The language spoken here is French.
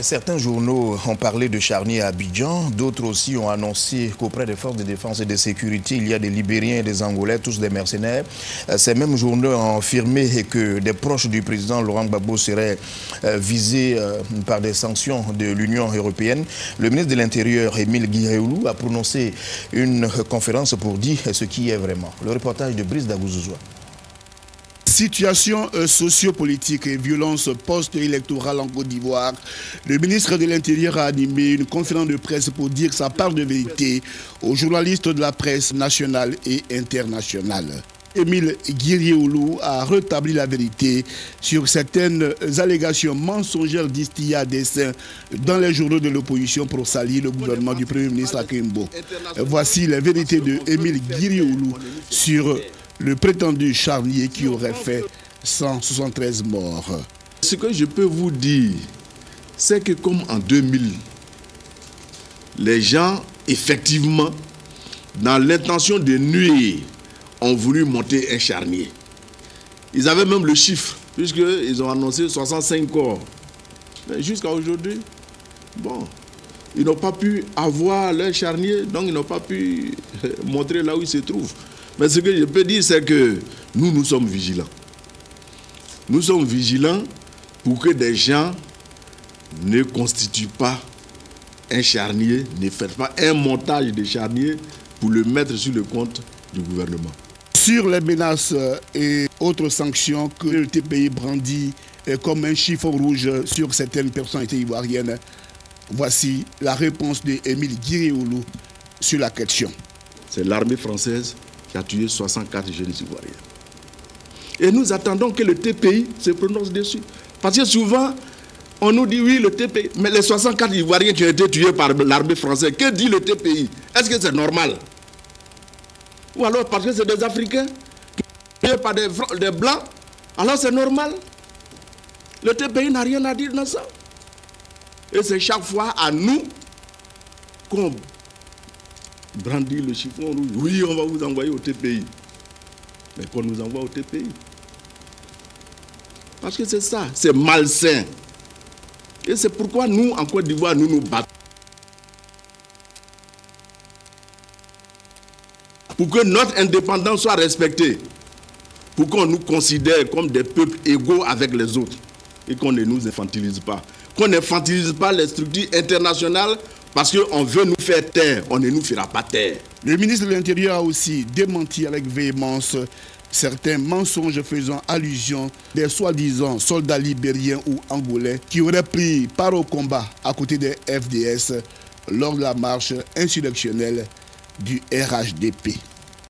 Certains journaux ont parlé de charniers à Abidjan, d'autres aussi ont annoncé qu'auprès des forces de défense et de sécurité, il y a des Libériens et des Angolais, tous des mercenaires. Ces mêmes journaux ont affirmé que des proches du président Laurent Gbagbo seraient visés par des sanctions de l'Union européenne. Le ministre de l'Intérieur, Émile Guiréoulou, a prononcé une conférence pour dire ce qui est vraiment. Le reportage de Brice Dagouzouzoua. Situation sociopolitique et violence post-électorale en Côte d'Ivoire, le ministre de l'Intérieur a animé une conférence de presse pour dire sa part de vérité aux journalistes de la presse nationale et internationale. Émile Guiréoulou a rétabli la vérité sur certaines allégations mensongères distillées à dessein dans les journaux de l'opposition pour salir le gouvernement du Premier ministre Akimbo. Voici la vérité de Émile Guiréoulou sur le prétendu charnier qui aurait fait 173 morts. Ce que je peux vous dire, c'est que comme en 2000, les gens, effectivement, dans l'intention de nuire, ont voulu monter un charnier. Ils avaient même le chiffre, puisqu'ils ont annoncé 65 corps. Mais jusqu'à aujourd'hui, bon, ils n'ont pas pu avoir leur charnier, donc ils n'ont pas pu montrer là où ils se trouvent. Mais ce que je peux dire, c'est que nous sommes vigilants. Nous sommes vigilants pour que des gens ne constituent pas un charnier, ne fassent pas un montage de charnier pour le mettre sur le compte du gouvernement. Sur les menaces et autres sanctions que le TPI brandit comme un chiffon rouge sur certaines personnalités ivoiriennes, voici la réponse d'Émile Guiréoulou sur la question. C'est l'armée française qui a tué 64 jeunes Ivoiriens. Et nous attendons que le TPI se prononce dessus. Parce que souvent, on nous dit oui, le TPI, mais les 64 Ivoiriens qui ont été tués par l'armée française, que dit le TPI? Est-ce que c'est normal? Ou alors parce que c'est des Africains tués par des Blancs, alors c'est normal? Le TPI n'a rien à dire dans ça. Et c'est chaque fois à nous qu'on brandit le chiffon rouge. Oui, on va vous envoyer au TPI. Mais qu'on nous envoie au TPI. Parce que c'est ça, c'est malsain. Et c'est pourquoi nous, en Côte d'Ivoire, nous nous battons. Pour que notre indépendance soit respectée. Pour qu'on nous considère comme des peuples égaux avec les autres. Et qu'on ne nous infantilise pas. Qu'on n'infantilise pas les structures internationales. Parce qu'on veut nous faire taire, on ne nous fera pas taire. Le ministre de l'Intérieur a aussi démenti avec véhémence certains mensonges faisant allusion des soi-disant soldats libériens ou angolais qui auraient pris part au combat à côté des FDS lors de la marche insurrectionnelle du RHDP.